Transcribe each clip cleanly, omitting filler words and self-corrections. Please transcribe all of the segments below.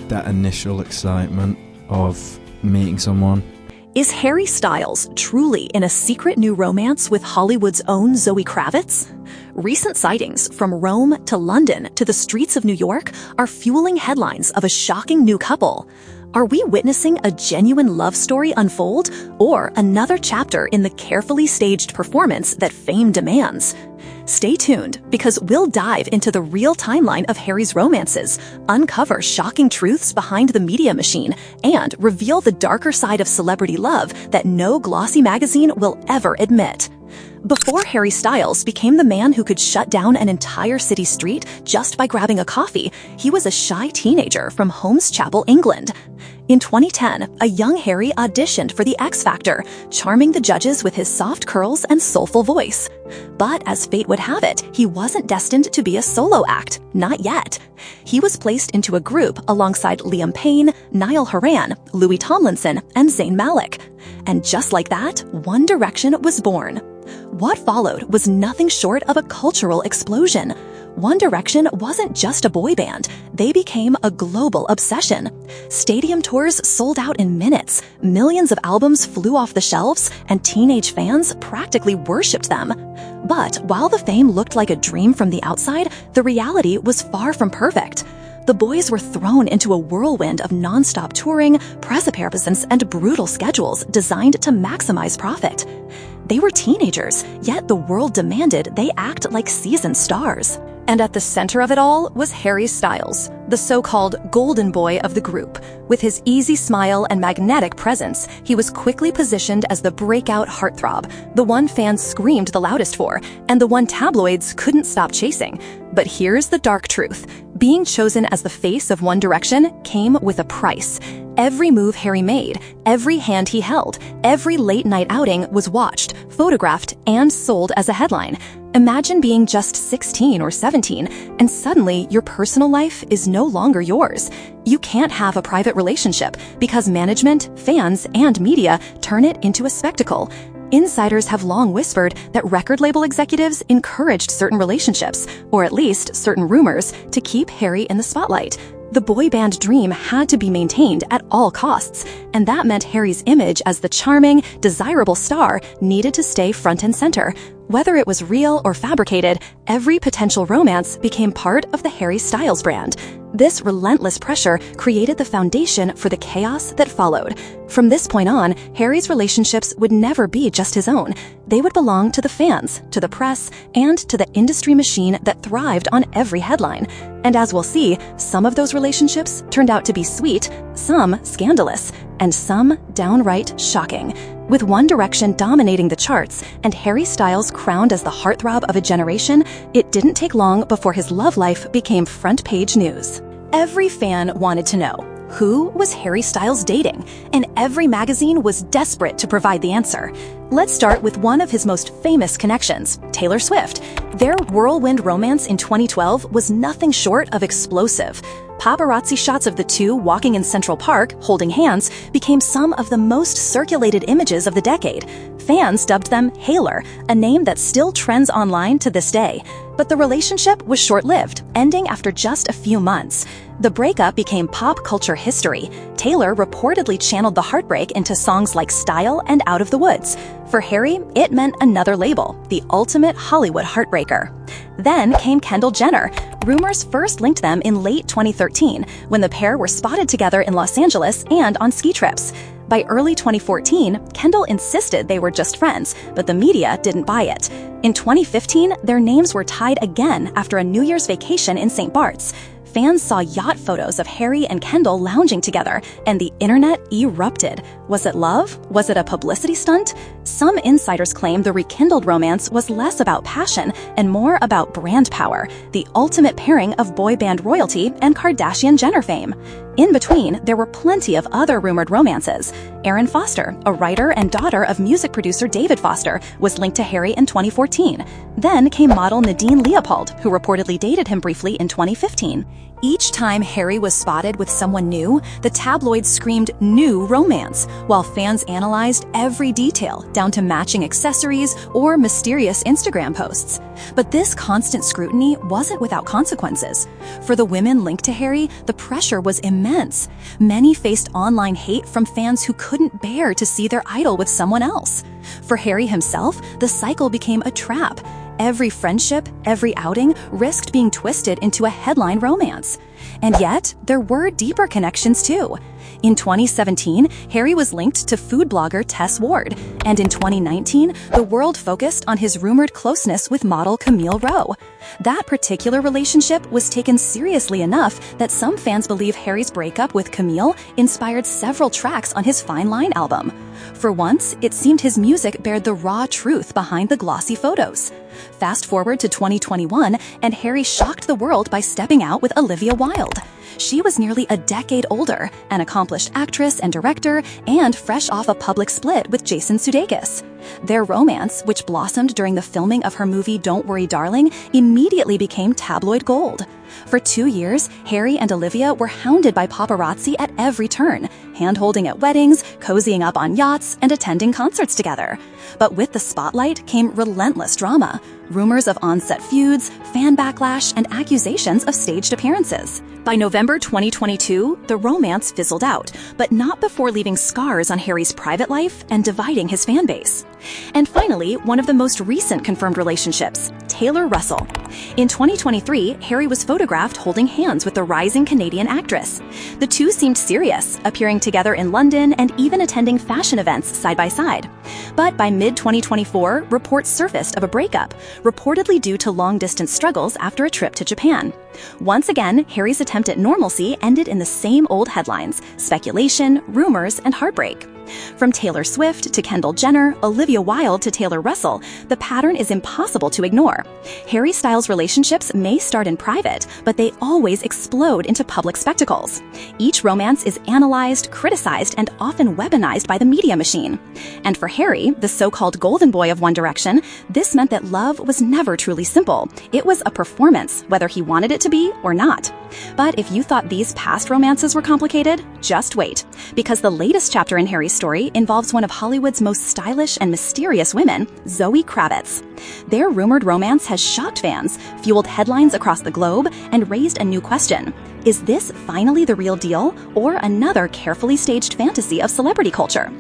that initial excitement of meeting someone. Is Harry Styles truly in a secret new romance with Hollywood's own Zoë Kravitz? Recent sightings from Rome to London to the streets of New York are fueling headlines of a shocking new couple. Are we witnessing a genuine love story unfold, or another chapter in the carefully staged performance that fame demands? Stay tuned, because we'll dive into the real timeline of Harry's romances, uncover shocking truths behind the media machine, and reveal the darker side of celebrity love that no glossy magazine will ever admit. Before Harry Styles became the man who could shut down an entire city street just by grabbing a coffee, he was a shy teenager from Holmes Chapel, England. In 2010, a young Harry auditioned for The X Factor, charming the judges with his soft curls and soulful voice. But as fate would have it, he wasn't destined to be a solo act, not yet. He was placed into a group alongside Liam Payne, Niall Horan, Louis Tomlinson, and Zayn Malik. And just like that, One Direction was born. What followed was nothing short of a cultural explosion. One Direction wasn't just a boy band, they became a global obsession. Stadium tours sold out in minutes, millions of albums flew off the shelves, and teenage fans practically worshipped them. But while the fame looked like a dream from the outside, the reality was far from perfect. The boys were thrown into a whirlwind of non-stop touring, press appearances, and brutal schedules designed to maximize profit. They were teenagers, yet the world demanded they act like seasoned stars. And at the center of it all was Harry Styles, the so-called golden boy of the group. With his easy smile and magnetic presence, he was quickly positioned as the breakout heartthrob, the one fans screamed the loudest for, and the one tabloids couldn't stop chasing. But here's the dark truth. Being chosen as the face of One Direction came with a price. Every move Harry made, every hand he held, every late-night outing was watched, photographed, and sold as a headline. Imagine being just 16 or 17, and suddenly your personal life is no longer yours. You can't have a private relationship because management, fans, and media turn it into a spectacle. Insiders have long whispered that record label executives encouraged certain relationships, or at least certain rumors, to keep Harry in the spotlight. The boy band dream had to be maintained at all costs, and that meant Harry's image as the charming, desirable star needed to stay front and center. Whether it was real or fabricated, every potential romance became part of the Harry Styles brand. This relentless pressure created the foundation for the chaos that followed. From this point on, Harry's relationships would never be just his own. They would belong to the fans, to the press, and to the industry machine that thrived on every headline. And as we'll see, some of those relationships turned out to be sweet, some scandalous, and some downright shocking. With One Direction dominating the charts and Harry Styles crowned as the heartthrob of a generation, it didn't take long before his love life became front-page news. Every fan wanted to know, who was Harry Styles dating? And every magazine was desperate to provide the answer. Let's start with one of his most famous connections, Taylor Swift. Their whirlwind romance in 2012 was nothing short of explosive. Paparazzi shots of the two walking in Central Park, holding hands, became some of the most circulated images of the decade. Fans dubbed them Haler, a name that still trends online to this day. But the relationship was short-lived, ending after just a few months. The breakup became pop culture history. Taylor reportedly channeled the heartbreak into songs like Style and Out of the Woods. For Harry, it meant another label, the ultimate Hollywood heartbreaker. Then came Kendall Jenner. Rumors first linked them in late 2013, when the pair were spotted together in Los Angeles and on ski trips. By early 2014, Kendall insisted they were just friends, but the media didn't buy it. In 2015, their names were tied again after a New Year's vacation in St. Bart's. Fans saw yacht photos of Harry and Kendall lounging together, and the internet erupted. Was it love? Was it a publicity stunt? Some insiders claim the rekindled romance was less about passion and more about brand power, the ultimate pairing of boy band royalty and Kardashian-Jenner fame. In between, there were plenty of other rumored romances. Erin Foster, a writer and daughter of music producer David Foster, was linked to Harry in 2014. Then came model Nadine Leopold, who reportedly dated him briefly in 2015. Each time Harry was spotted with someone new, the tabloids screamed new romance, while fans analyzed every detail down to matching accessories or mysterious Instagram posts. But this constant scrutiny wasn't without consequences. For the women linked to Harry, the pressure was immense. Many faced online hate from fans who couldn't bear to see their idol with someone else. For Harry himself, the cycle became a trap. Every friendship, every outing risked being twisted into a headline romance. And yet, there were deeper connections too. In 2017, Harry was linked to food blogger Tess Ward, and in 2019, the world focused on his rumored closeness with model Camille Rowe. That particular relationship was taken seriously enough that some fans believe Harry's breakup with Camille inspired several tracks on his Fine Line album. For once, it seemed his music bared the raw truth behind the glossy photos. Fast forward to 2021, and Harry shocked the world by stepping out with Olivia Wilde. She was nearly a decade older, an accomplished actress and director, and fresh off a public split with Jason Sudeikis. Their romance, which blossomed during the filming of her movie Don't Worry Darling, immediately became tabloid gold. For 2 years, Harry and Olivia were hounded by paparazzi at every turn, hand-holding at weddings, cozying up on yachts, and attending concerts together. But with the spotlight came relentless drama, rumors of on-set feuds, fan backlash, and accusations of staged appearances. By November 2022, the romance fizzled out, but not before leaving scars on Harry's private life and dividing his fan base. And finally, one of the most recent confirmed relationships, Taylor Russell. In 2023, Harry was photographed holding hands with the rising Canadian actress. The two seemed serious, appearing together in London and even attending fashion events side by side. But by mid-2024, reports surfaced of a breakup, reportedly due to long-distance struggles after a trip to Japan. Once again, Harry's attempt at normalcy ended in the same old headlines: speculation, rumors, and heartbreak. From Taylor Swift to Kendall Jenner, Olivia Wilde to Taylor Russell, the pattern is impossible to ignore. Harry Styles' relationships may start in private, but they always explode into public spectacles. Each romance is analyzed, criticized, and often weaponized by the media machine. And for Harry, the so-called golden boy of One Direction, this meant that love was never truly simple. It was a performance, whether he wanted it to be or not. But if you thought these past romances were complicated, just wait, because the latest chapter in Harry's story involves one of Hollywood's most stylish and mysterious women, Zoë Kravitz. Their rumored romance has shocked fans, fueled headlines across the globe, and raised a new question. Is this finally the real deal, or another carefully staged fantasy of celebrity culture?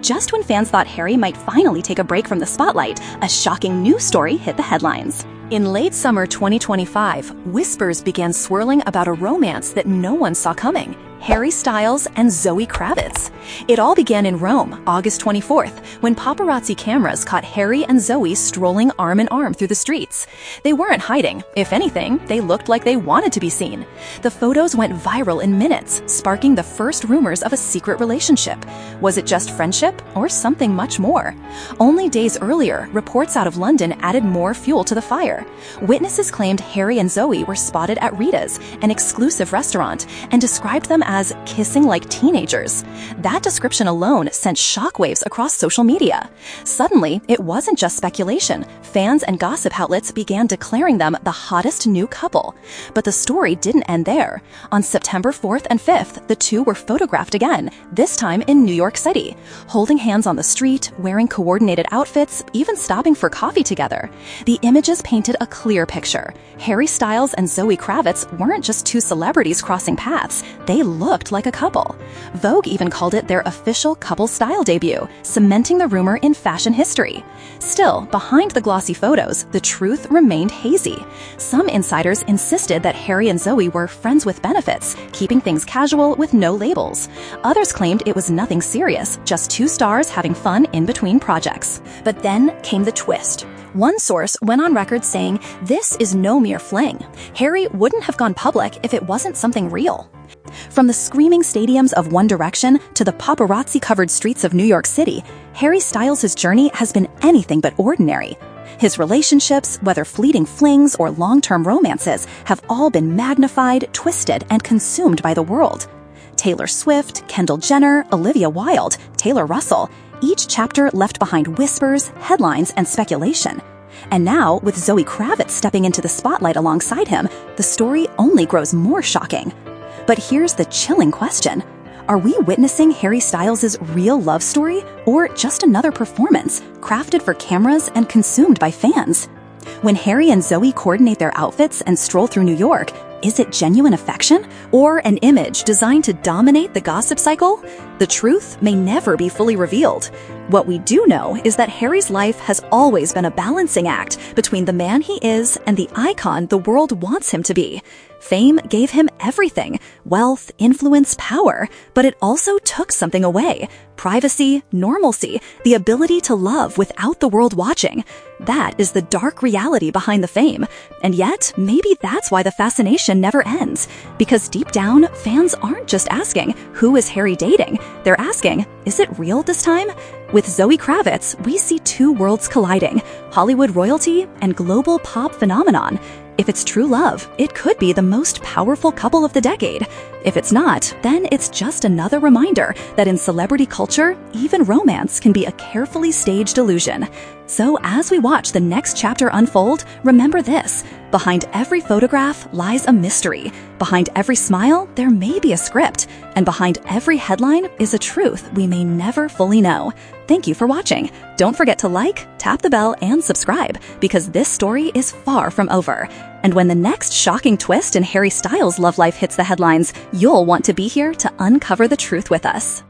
Just when fans thought Harry might finally take a break from the spotlight, a shocking new story hit the headlines. In late summer 2025, whispers began swirling about a romance that no one saw coming: Harry Styles and Zoë Kravitz. It all began in Rome, August 24th, when paparazzi cameras caught Harry and Zoë strolling arm in arm through the streets. They weren't hiding. If anything, they looked like they wanted to be seen. The photos went viral in minutes, sparking the first rumors of a secret relationship. Was it just friendship, or something much more? Only days earlier, reports out of London added more fuel to the fire. Witnesses claimed Harry and Zoë were spotted at Rita's, an exclusive restaurant, and described them as kissing like teenagers. That description alone sent shockwaves across social media. Suddenly, it wasn't just speculation. Fans and gossip outlets began declaring them the hottest new couple. But the story didn't end there. On September 4th and 5th, the two were photographed again, this time in New York City, holding hands on the street, wearing coordinated outfits, even stopping for coffee together. The images painted a clear picture. Harry Styles and Zoë Kravitz weren't just two celebrities crossing paths. They looked like a couple. Vogue even called it their official couple style debut, cementing the rumor in fashion history. Still, behind the glossy photos, the truth remained hazy. Some insiders insisted that Harry and Zoë were friends with benefits, keeping things casual with no labels. Others claimed it was nothing serious, just two stars having fun in between projects. But then came the twist. One source went on record saying, "This is no mere fling. Harry wouldn't have gone public if it wasn't something real." From the screaming stadiums of One Direction to the paparazzi-covered streets of New York City, Harry Styles' journey has been anything but ordinary. His relationships, whether fleeting flings or long-term romances, have all been magnified, twisted, and consumed by the world. Taylor Swift, Kendall Jenner, Olivia Wilde, Taylor Russell, each chapter left behind whispers, headlines, and speculation. And now, with Zoë Kravitz stepping into the spotlight alongside him, the story only grows more shocking. But here's the chilling question. Are we witnessing Harry Styles' real love story, or just another performance crafted for cameras and consumed by fans? When Harry and Zoë coordinate their outfits and stroll through New York, is it genuine affection, or an image designed to dominate the gossip cycle? The truth may never be fully revealed. What we do know is that Harry's life has always been a balancing act between the man he is and the icon the world wants him to be. Fame gave him everything: wealth, influence, power, but it also took something away: privacy, normalcy, the ability to love without the world watching. That is the dark reality behind the fame. And yet, maybe that's why the fascination never ends. Because deep down, fans aren't just asking, who is Harry dating? They're asking, is it real this time? With Zoë Kravitz, we see two worlds colliding: Hollywood royalty and global pop phenomenon. If it's true love, it could be the most powerful couple of the decade. If it's not, then it's just another reminder that in celebrity culture, even romance can be a carefully staged illusion. So as we watch the next chapter unfold, remember this: behind every photograph lies a mystery. Behind every smile, there may be a script. And behind every headline is a truth we may never fully know. Thank you for watching. Don't forget to like, tap the bell, and subscribe, because this story is far from over. And when the next shocking twist in Harry Styles' love life hits the headlines, you'll want to be here to uncover the truth with us.